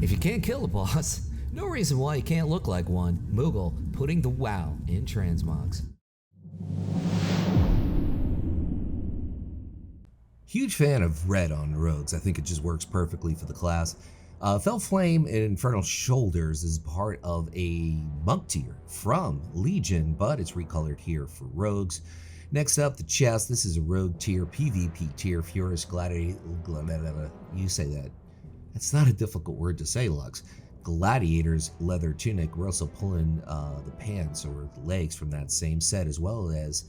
If you can't kill a boss, no reason why you can't look like one. Moogle putting the wow in transmogs. Huge fan of red on rogues. I think it just works perfectly for the class. Fell Flame and Infernal Shoulders is part of a monk tier from Legion, but it's recolored here for rogues. Next up, the chest. This is a rogue tier, PvP tier, Furious Gladiator. You say that. That's not a difficult word to say, Lux. Gladiator's leather tunic. We're also pulling the pants or the legs from that same set, as well as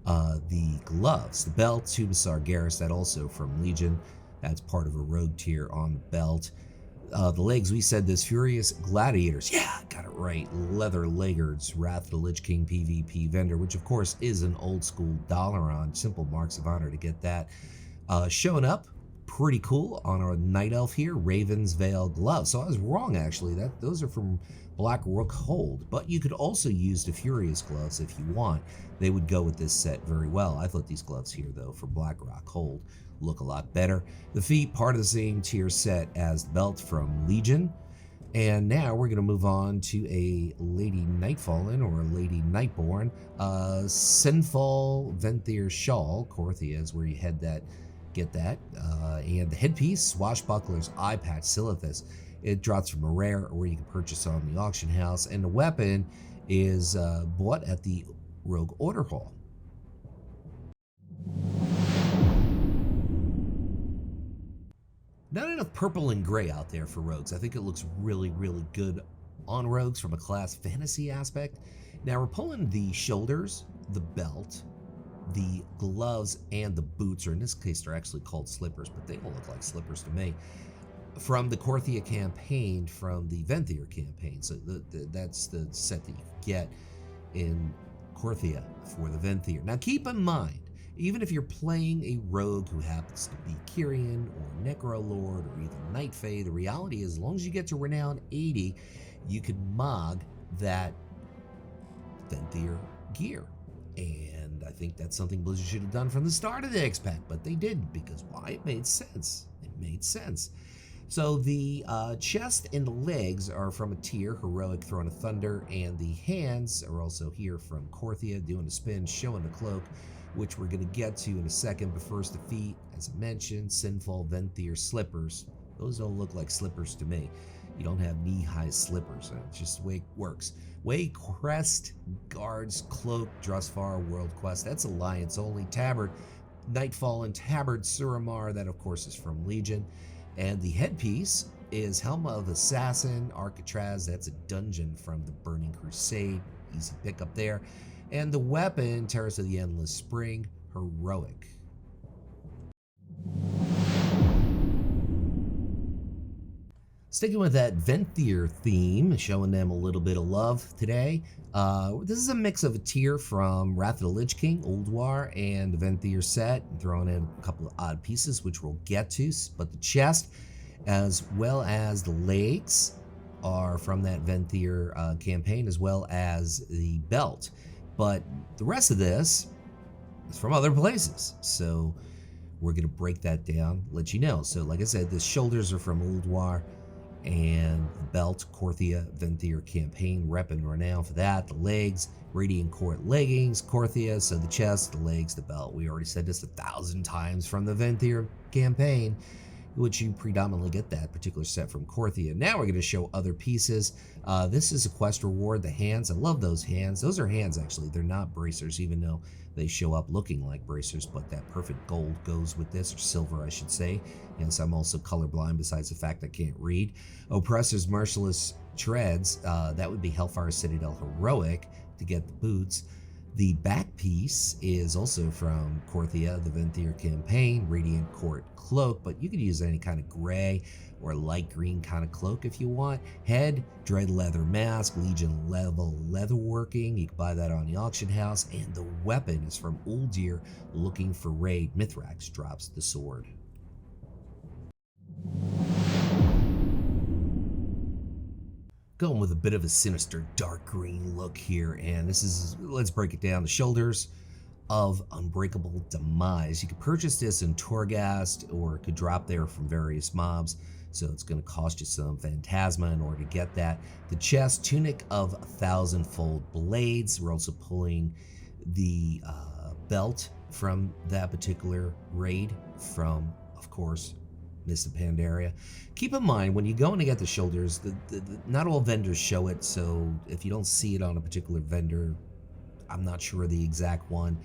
the gloves. The belt, Tubus Sargeras, that also from Legion. That's part of a rogue tier on the belt. The legs, we said this, Furious Gladiators. Yeah, got it right. Leather Laggards, Wrath of the Lich King PvP vendor, which of course is an old school Dalaran. Simple marks of honor to get that. Showing up, pretty cool on our Night Elf here, Raven's Veil gloves. So I was wrong actually, those are from Black Rook Hold, but you could also use the Furious gloves if you want. They would go with this set very well. I thought these gloves here though for Black Rock Hold look a lot better. The feet, part of the same tier set as the belt from Legion. And now we're going to move on to a Lady Nightfallen or a Lady Nightborn. Sinful Venthyr Shawl, Korthia is where you get that. And the headpiece, Swashbuckler's Eye Patch, Silithus. It drops from a rare or you can purchase on the auction house. And the weapon is bought at the Rogue Order Hall. Not enough purple and gray out there for rogues. I think it looks really, really good on rogues from a class fantasy aspect. Now we're pulling the shoulders, the belt, the gloves, and the boots, or in this case they're actually called slippers, but they don't look like slippers to me, from the Korthia campaign, from the Venthyr campaign. So that's the set that you get in Korthia for the Venthyr. Now keep in mind, even if you're playing a rogue who happens to be Kyrian or Necrolord or even Night Fae, the reality is as long as you get to Renown 80, you can mog that Venthyr gear. And I think that's something Blizzard should have done from the start of the X-Pac, but they didn't, because why? It made sense. It made sense. So the chest and the legs are from a tier, Heroic Throne of Thunder, and the hands are also here from Korthia, doing a spin, showing the cloak, which we're going to get to in a second. But first, the feet, as I mentioned, Sinful Venthyr slippers. Those don't look like slippers to me. You don't have knee-high slippers. It's just the way it works. Way Crest, Guards, Cloak, Drusvar, World Quest. That's Alliance only. Tabard, Nightfallen, Tabard, Suramar. That, of course, is from Legion. And the headpiece is Helm of Assassin, Arcatraz. That's a dungeon from the Burning Crusade. Easy pickup there. And the weapon, Terrace of the Endless Spring, Heroic. Sticking with that Venthyr theme, showing them a little bit of love today. This is a mix of a tier from Wrath of the Lich King, Ulduar, and the Venthyr set, and throwing in a couple of odd pieces, which we'll get to. But the chest, as well as the legs, are from that Venthyr campaign, as well as the belt. But the rest of this is from other places. So we're going to break that down, let you know. So like I said, the shoulders are from Ulduar, and the belt, Korthia, Venthyr campaign, rep and renown for that. The legs, Radiant Court leggings, Korthia. So the chest, the legs, the belt. We already said this 1,000 times from the Venthyr campaign, which you predominantly get that particular set from Korthia. Now we're going to show other pieces. This is a quest reward, the hands. I love those hands. Those are hands, actually. They're not bracers, even though they show up looking like bracers, but that perfect gold goes with this, or silver, I should say. Yes, I'm also colorblind, besides the fact I can't read. Oppressor's Merciless Treads, that would be Hellfire Citadel Heroic to get the boots. The back piece is also from Korthia, the Venthyr campaign, Radiant Court cloak, but you could use any kind of gray or light green kind of cloak if you want. Head, Dread Leather Mask, Legion level leatherworking. You can buy that on the auction house. And the weapon is from Uldir, Looking for Raid. Mithrax drops the sword. Going with a bit of a sinister dark green look here, and this is, let's break it down. The shoulders of Unbreakable Demise. You could purchase this in Torghast, or it could drop there from various mobs. so it's going to cost you some Phantasma in order to get that. The chest, Tunic of 1,000-fold Blades. We're also pulling the belt from that particular raid from, of course, Mr. Pandaria. Keep in mind, when you go in to get the shoulders, not all vendors show it, so if you don't see it on a particular vendor, I'm not sure the exact one.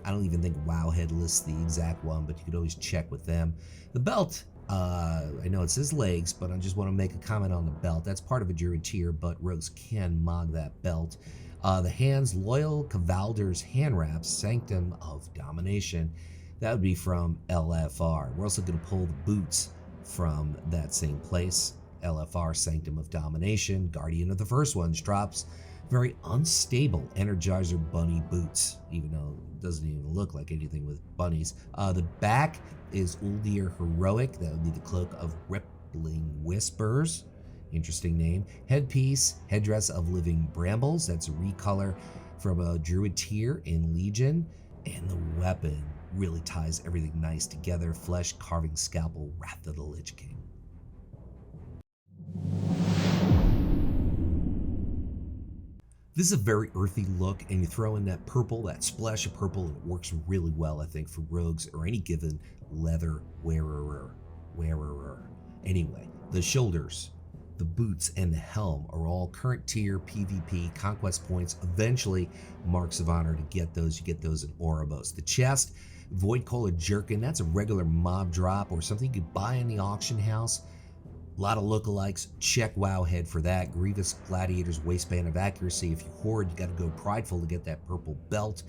I don't even think Wowhead lists the exact one, but you could always check with them. The belt, I know it says legs, but I just want to make a comment on the belt. That's part of a Druid tier, but rogues can mog that belt. The hands, Loyal Cavalder's hand wraps, Sanctum of Domination. That would be from LFR. We're also going to pull the boots from that same place. LFR, Sanctum of Domination. Guardian of the first ones drops very unstable Energizer bunny boots, even though it doesn't even look like anything with bunnies. The back is Ulduar Heroic. That would be the Cloak of Rippling Whispers. Interesting name. Headpiece, Headdress of Living Brambles. That's a recolor from a Druid tier in Legion. And the weapon really ties everything nice together. Flesh Carving Scalpel, Wrath of the Lich King. This is a very earthy look, and you throw in that purple, that splash of purple, and it works really well, I think, for rogues or any given leather wearer. Anyway, the shoulders, the boots, and the helm are all current tier PvP conquest points. Eventually, marks of honor to get those. You get those in Oribos. The chest, Void Cola Jerkin, that's a regular mob drop or something you could buy in the auction house. A lot of lookalikes. Check Wowhead for that. Grievous Gladiator's Waistband of Accuracy. If you hoard, you got to go prideful to get that purple belt.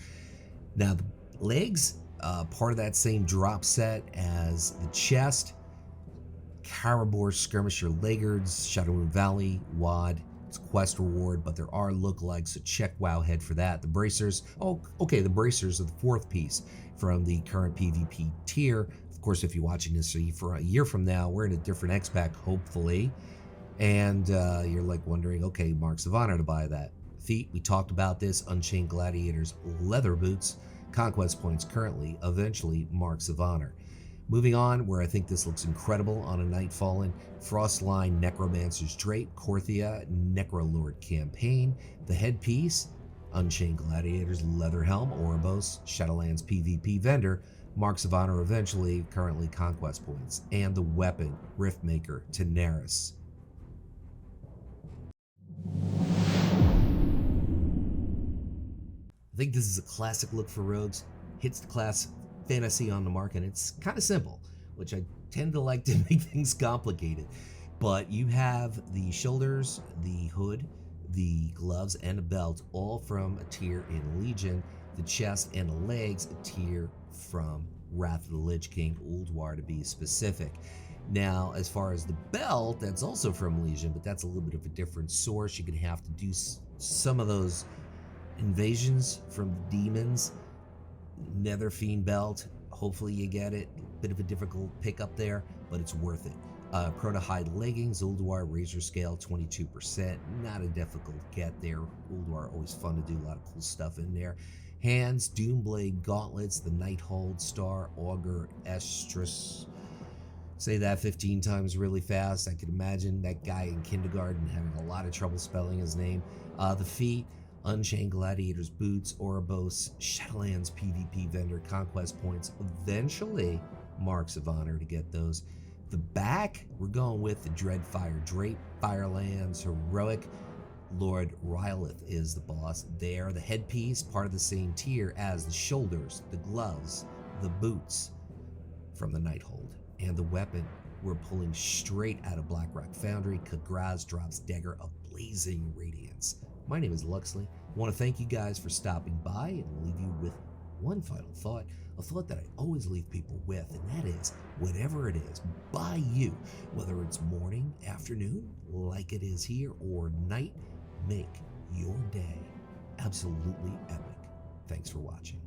Now, the legs, part of that same drop set as the chest. Caribor Skirmisher Laggards, Shadowlands Valley, WAD. It's quest reward, but there are lookalikes, so check Wowhead for that. The bracers, oh, okay, the bracers are the fourth piece from the current PvP tier. Of course, if you're watching this for a year from now, we're in a different xpac, hopefully, and you're like wondering, okay, marks of honor to buy that. Feet, we talked about this. Unchained Gladiators, leather boots, conquest points currently, eventually marks of honor. Moving on, where I think this looks incredible on a Nightfallen, Frostline Necromancer's Drape, Korthia, Necrolord Campaign, the headpiece, Unchained Gladiators, leather helm, Oribos, Shadowlands PvP vendor, marks of honor eventually, currently conquest points, and the weapon, Riftmaker, Tenaris. I think this is a classic look for rogues, hits the class fantasy on the mark, and it's kind of simple, which I tend to like to make things complicated. But you have the shoulders, the hood, the gloves, and the belt, all from a tier in Legion. The chest and the legs, a tier from Wrath of the Lich King, Ulduar to be specific. Now, as far as the belt, that's also from Legion, but that's a little bit of a different source. You're going to have to do some of those invasions from the demons. Nether Fiend belt, hopefully you get it. Bit of a difficult pickup there, but it's worth it. Proto-Hide leggings, Ulduar Razor Scale, 22%. Not a difficult get there. Ulduar, always fun to do, a lot of cool stuff in there. Hands, Doomblade gauntlets, the Nighthold Star, Augur, Estrus. Say that 15 times really fast. I could imagine that guy in kindergarten having a lot of trouble spelling his name. The feet, Unchained Gladiators boots, Oribos, Shadowlands PvP vendor, conquest points, eventually marks of honor to get those. The back, we're going with the Dreadfire Drape, Firelands Heroic. Lord Rylith is the boss there. The headpiece, part of the same tier as the shoulders, the gloves, the boots from the Nighthold. And the weapon, we're pulling straight out of Blackrock Foundry. Kagraz drops Dagger of Blazing Radiance. My name is Luxeley. I want to thank you guys for stopping by and leave you with one final thought, a thought that I always leave people with, and that is, whatever it is, by you, whether it's morning, afternoon, like it is here, or night, make your day absolutely epic. Thanks for watching.